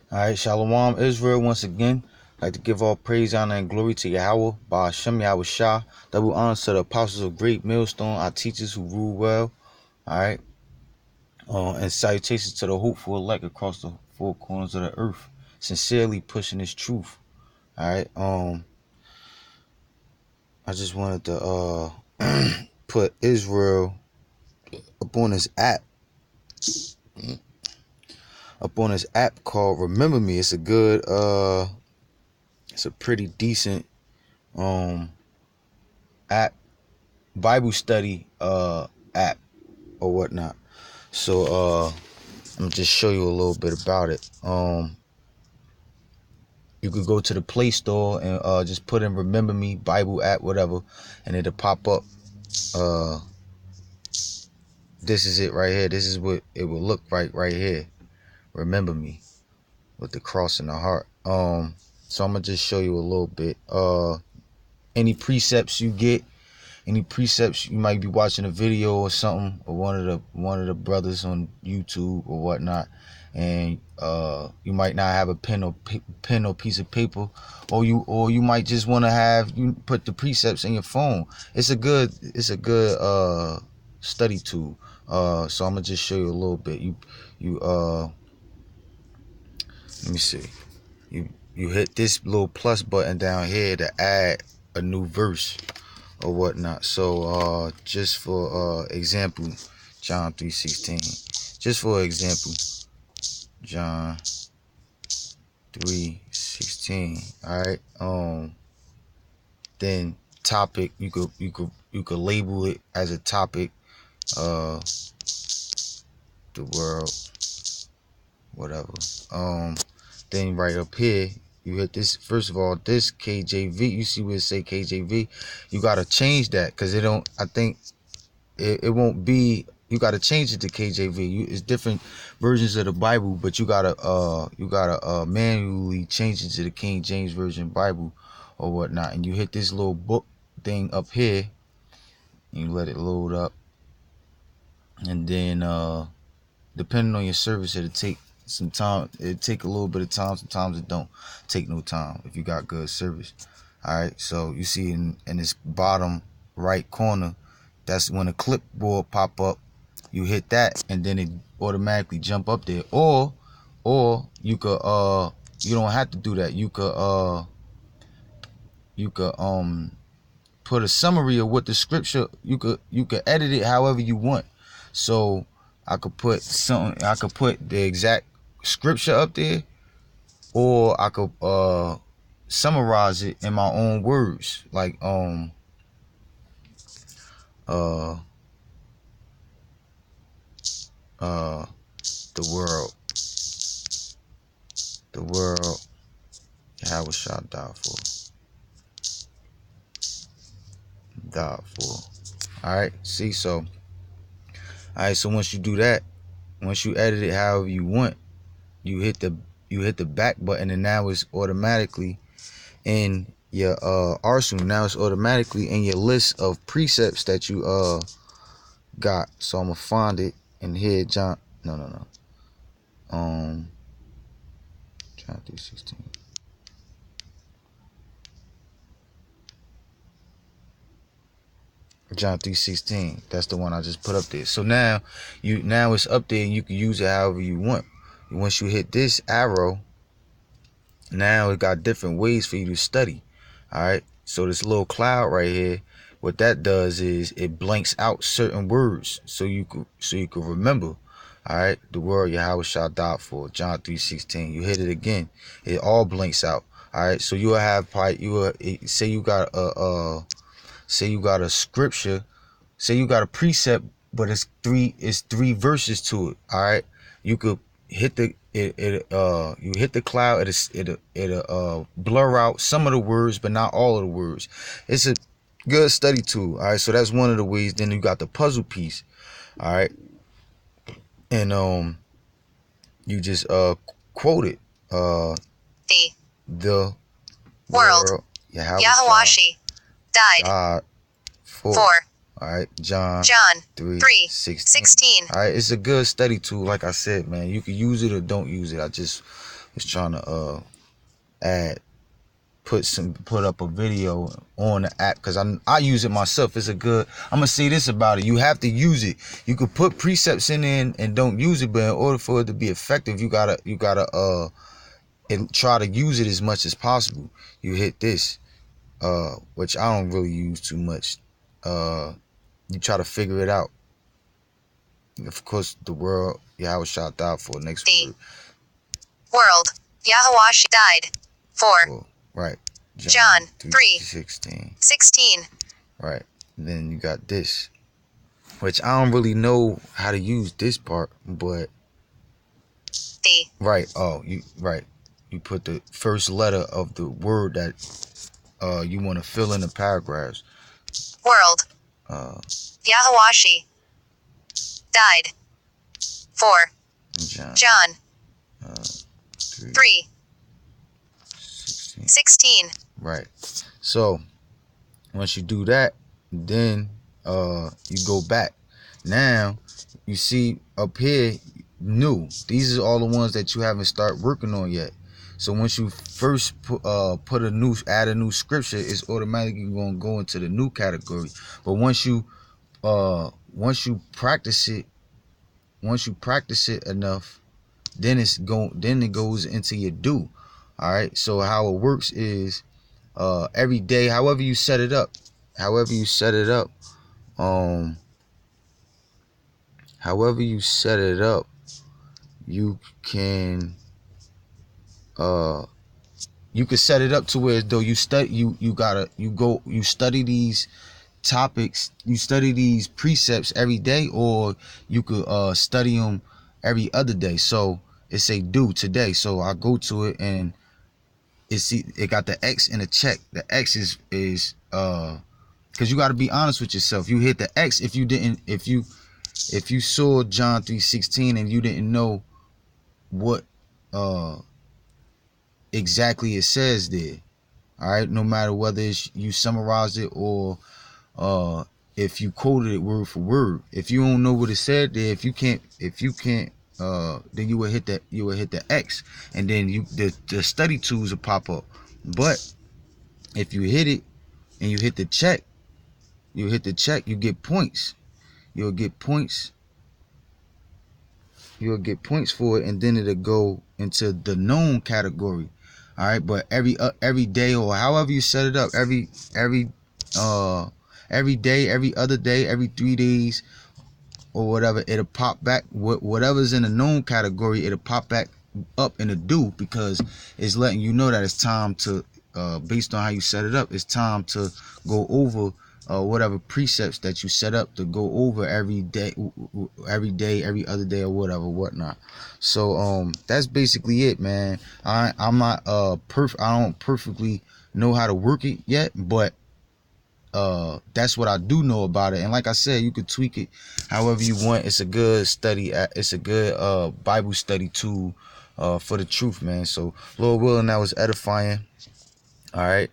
Alright, Shalom Israel once again. I'd like to give all praise, honor, and glory to Yahweh, by Hashem Yahweh Shah. Double honor to the apostles of Great Millstone, our teachers who rule well. Alright. And salutations to the hopeful elect across the four corners of the earth. Sincerely pushing this truth. Alright. I just wanted to put Israel up on this app. Up on this app called Remember Me. It's a good it's a pretty decent app, Bible study app or whatnot. So I'm gonna just show you a little bit about it. You could go to the Play Store and just put in Remember Me Bible app, whatever, and it'll pop up. This is it right here. This is what it will look like right here. Remember Me with the cross and the heart. So I'm gonna just show you a little bit. Any precepts you get, any precepts you might be watching a video or something, or one of the brothers on YouTube or whatnot, and you might not have a pen or piece of paper, or you might just want to have you put the precepts in your phone. It's a good study tool. So I'm gonna just show you a little bit. Let me see. You hit this little plus button down here to add a new verse or whatnot. So just for example, John 3:16. Just for example, John 3:16. All right. Then topic, you could label it as a topic. The world, whatever. Then right up here, you hit this. First of all, this KJV. You see where it say KJV. You gotta change that because it don't. I think it won't be. You gotta change it to KJV. It's different versions of the Bible, but you gotta manually change it to the King James Version Bible or whatnot. And you hit this little book thing up here, and you let it load up. And then depending on your service, it'll take some time. It take a little bit of time. Sometimes it don't take no time if you got good service. All right. So you see in this bottom right corner, that's when a clipboard pop up. You hit that, and then it automatically jump up there. Or you could you don't have to do that. You could put a summary of what the scripture. You could edit it however you want. So I could put something. I could put the exact scripture up there, or I could summarize it in my own words, like the world Yahweh shall die for. All right, see, so all right, so once you do that, once you edit it however you want, you hit the back button, and now it's automatically in your arsenal. Now it's automatically in your list of precepts that you got. So I'm gonna find it in here. John 3:16. John 3:16. That's the one I just put up there. So now it's up there, and you can use it however you want. Once you hit this arrow, now it got different ways for you to study. All right. So this little cloud right here, what that does is it blanks out certain words so you could remember. All right, the word Yahweh shall die for, John 3:16. You hit it again, it all blanks out. All right, so you will have say you got a scripture, say you got a precept, but it's three verses to it. All right, you could hit the you hit the cloud, it'll blur out some of the words but not all of the words. It's a good study tool. All right, so that's one of the ways. Then you got the puzzle piece. All right, and you just quote it. The world Yahwashi died for. All right, John 3:16. All right, it's a good study tool. Like I said, man, you can use it or don't use it. I just was trying to put up a video on the app, because I use it myself. It's a good, I'm gonna say this about it: you have to use it. You could put precepts in there and don't use it, but in order for it to be effective, you gotta and try to use it as much as possible. You hit this, which I don't really use too much. You try to figure it out. Of course, the world, Yahweh shall die for. Next word. World, Yahawashi died. 4. Right. John 3:16. Right. And then you got this, which I don't really know how to use this part, but right. Oh, you put the first letter of the word that you want to fill in the paragraphs. World. Yahawashi died. 4. John 3:16. Right. So once you do that, then you go back. Now you see up here, new. These are all the ones that you haven't started working on yet. So once you first add a new scripture, it's automatically going to go into the new category. But once you practice it enough, then it goes into your do. All right. So how it works is every day, however you set it up, you can set it up to where, though, you study these topics, you study these precepts every day, or you could study them every other day. So it say do today, so I go to it and it got the X and a check. The X is because you got to be honest with yourself. You hit the X if you saw John 3:16 and you didn't know what exactly it says there. All right, no matter whether you summarized it or if you quoted it word for word. If you don't know what it said there, if you can't then you would hit the X, and then the study tools will pop up. But if you hit it and you hit the check, you get points. You'll get points for it, and then it'll go into the known category. All right, but every day, or however you set it up, every day, every other day, every 3 days, or whatever, it'll pop back. Whatever's in the known category, it'll pop back up in the do, because it's letting you know that it's time to, based on how you set it up, it's time to go over whatever precepts that you set up to go over every day, every other day, or whatnot. So that's basically it, man. I'm not I don't perfectly know how to work it yet, but that's what I do know about it. And like I said, you could tweak it however you want. It's a good study. It's a good Bible study tool for the truth, man. So Lord willing, that was edifying. All right.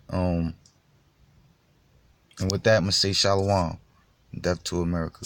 And with that, I'm gonna say Shalom. Death to America.